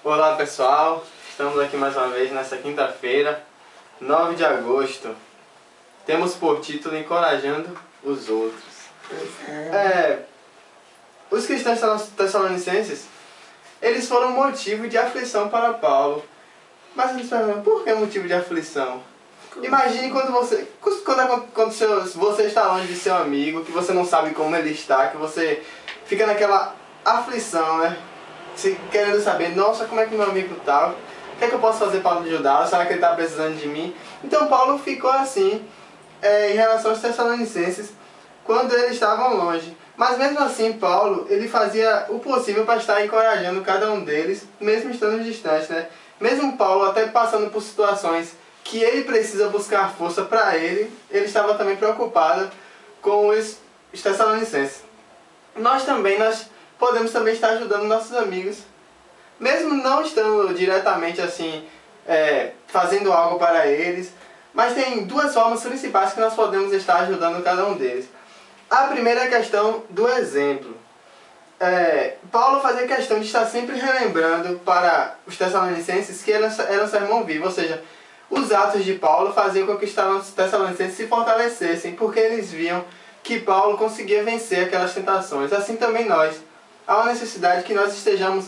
Olá pessoal, estamos aqui mais uma vez nessa quinta-feira, 9 de agosto. Temos por título Encorajando os Outros. Os cristãos tessalonicenses, eles foram motivo de aflição para Paulo. Mas eles perguntam, por que motivo de aflição? Imagine quando você está longe de seu amigo, que você não sabe como ele está, que você fica naquela aflição, né? Querendo saber, nossa, como é que meu amigo tá? O que é que eu posso fazer para ajudar? Será que ele está precisando de mim? Então Paulo ficou assim em relação aos tessalonicenses quando eles estavam longe. Mas mesmo assim Paulo, ele fazia o possível para estar encorajando cada um deles, mesmo estando distante, né? Mesmo Paulo até passando por situações que ele precisa buscar força para ele estava também preocupado com os tessalonicenses. Nós podemos também estar ajudando nossos amigos, mesmo não estando diretamente assim, fazendo algo para eles, mas tem duas formas principais que nós podemos estar ajudando cada um deles. A primeira é a questão do exemplo. Paulo fazia questão de estar sempre relembrando para os tessalonicenses que era um sermão vivo, ou seja, os atos de Paulo faziam com que os tessalonicenses se fortalecessem, porque eles viam que Paulo conseguia vencer aquelas tentações. Assim também nós. Há uma necessidade que nós estejamos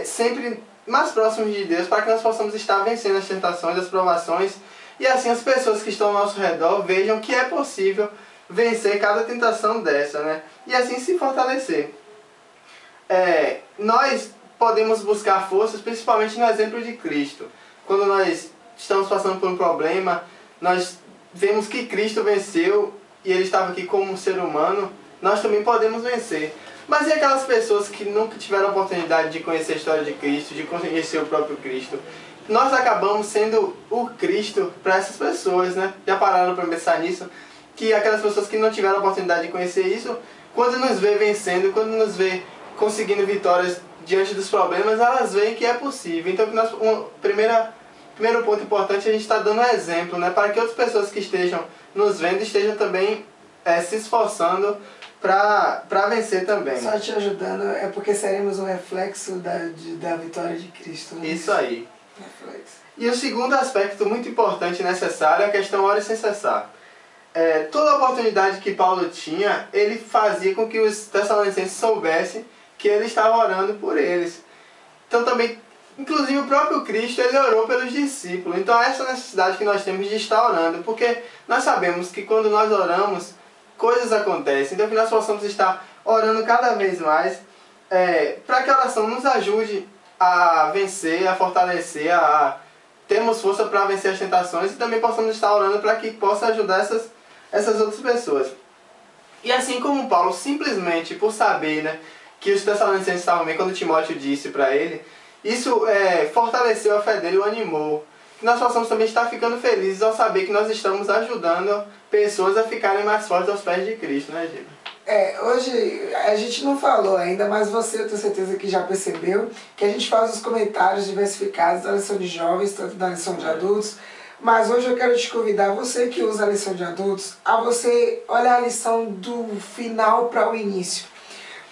sempre mais próximos de Deus para que nós possamos estar vencendo as tentações, as provações, e assim as pessoas que estão ao nosso redor vejam que é possível vencer cada tentação dessa, né? E assim se fortalecer. Nós podemos buscar forças principalmente no exemplo de Cristo. Quando nós estamos passando por um problema, nós vemos que Cristo venceu e Ele estava aqui como um ser humano, nós também podemos vencer. Mas e aquelas pessoas que nunca tiveram a oportunidade de conhecer a história de Cristo, de conhecer o próprio Cristo? Nós acabamos sendo o Cristo para essas pessoas, né? Já pararam para pensar nisso? Que aquelas pessoas que não tiveram a oportunidade de conhecer isso, quando nos vê vencendo, quando nos vê conseguindo vitórias diante dos problemas, elas veem que é possível. Então, primeiro ponto importante é a gente estar dando exemplo, né? Para que outras pessoas que estejam nos vendo estejam também se esforçando para vencer também. Só te ajudando, é porque seremos um reflexo da vitória de Cristo. Né? Isso aí. Reflexo. E o segundo aspecto muito importante e necessário é a questão ore sem cessar. Toda oportunidade que Paulo tinha, ele fazia com que os tessalonicenses soubessem que ele estava orando por eles. Então também, inclusive o próprio Cristo, ele orou pelos discípulos. Então essa necessidade que nós temos de estar orando, porque nós sabemos que quando nós oramos, coisas acontecem. Então que nós possamos estar orando cada vez mais, para que a oração nos ajude a vencer, a fortalecer, a termos força para vencer as tentações, e também possamos estar orando para que possa ajudar essas outras pessoas. E assim como Paulo, simplesmente por saber, né, que os tessalonicenses estavam bem, quando Timóteo disse para ele, isso fortaleceu a fé dele e o animou. Que nós possamos também estar ficando felizes ao saber que nós estamos ajudando pessoas a ficarem mais fortes aos pés de Cristo, né, Giba? Hoje a gente não falou ainda, mas você, eu tenho certeza que já percebeu que a gente faz os comentários diversificados da lição de jovens, tanto da lição de adultos. Mas hoje eu quero te convidar, você que usa a lição de adultos, a você olhar a lição do final para o início.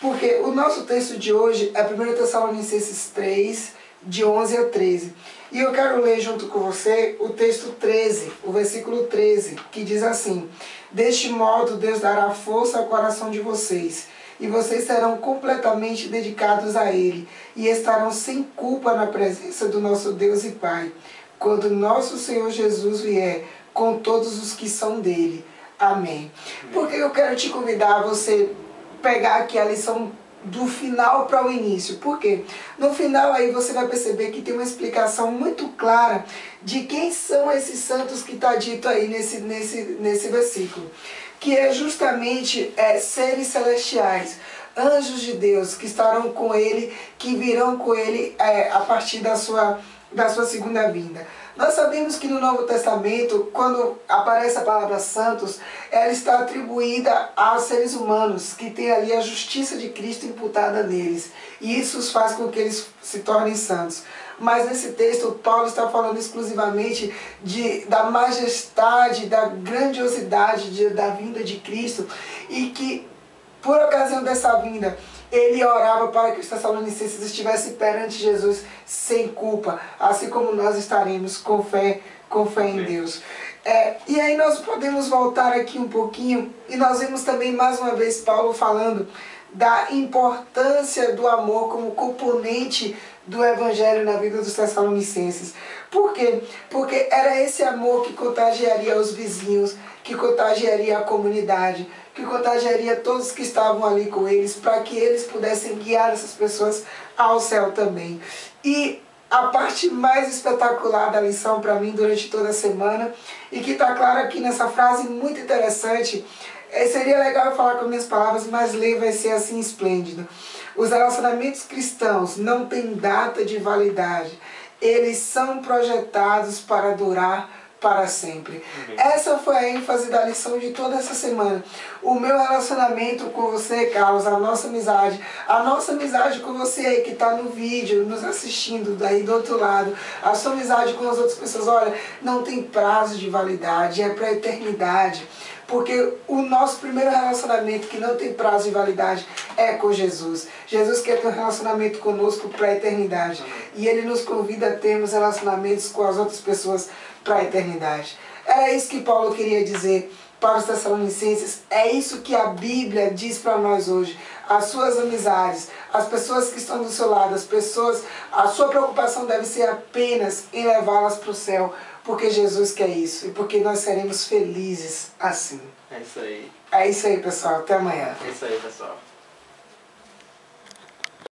Porque o nosso texto de hoje é 1 Tessalonicenses 3, de 11 a 13. E eu quero ler junto com você o texto 13, o versículo 13, que diz assim: deste modo Deus dará força ao coração de vocês, e vocês serão completamente dedicados a Ele, e estarão sem culpa na presença do nosso Deus e Pai, quando nosso Senhor Jesus vier com todos os que são dele. Amém. Porque eu quero te convidar a você pegar aqui a lição do final para o início. Por quê? No final aí você vai perceber que tem uma explicação muito clara de quem são esses santos que está dito aí nesse versículo. Que é justamente seres celestiais, anjos de Deus que estarão com ele, que virão com ele a partir da sua segunda vinda. Nós sabemos que no Novo Testamento, quando aparece a palavra santos, ela está atribuída aos seres humanos, que têm ali a justiça de Cristo imputada neles. E isso os faz com que eles se tornem santos. Mas nesse texto, Paulo está falando exclusivamente da majestade, da grandiosidade da vinda de Cristo, e que, por ocasião dessa vinda, ele orava para que os tessalonicenses estivessem perante Jesus sem culpa, assim como nós estaremos com fé em Deus. E aí nós podemos voltar aqui um pouquinho e nós vemos também mais uma vez Paulo falando da importância do amor como componente do evangelho na vida dos tessalonicenses. Por quê? Porque era esse amor que contagiaria os vizinhos, que contagiaria a comunidade, que contagiaria todos que estavam ali com eles, para que eles pudessem guiar essas pessoas ao céu também. E a parte mais espetacular da lição para mim durante toda a semana, e que está claro aqui nessa frase muito interessante, seria legal eu falar com minhas palavras, mas ler vai ser assim esplêndido. Os relacionamentos cristãos não têm data de validade, eles são projetados para durar para sempre. Essa foi a ênfase da lição de toda essa semana. O meu relacionamento com você, Carlos, a nossa amizade com você aí que está no vídeo, nos assistindo daí do outro lado, a sua amizade com as outras pessoas, olha, não tem prazo de validade, é para a eternidade. Porque o nosso primeiro relacionamento que não tem prazo de validade é com Jesus. Jesus quer ter um relacionamento conosco para a eternidade. E Ele nos convida a termos relacionamentos com as outras pessoas para a eternidade. Era isso que Paulo queria dizer para os tessalonicenses. É isso que a Bíblia diz para nós hoje. As suas amizades, as pessoas que estão do seu lado, a sua preocupação deve ser apenas em levá-las para o céu. Porque Jesus quer isso e porque nós seremos felizes assim. É isso aí. É isso aí, pessoal. Até amanhã. É isso aí, pessoal.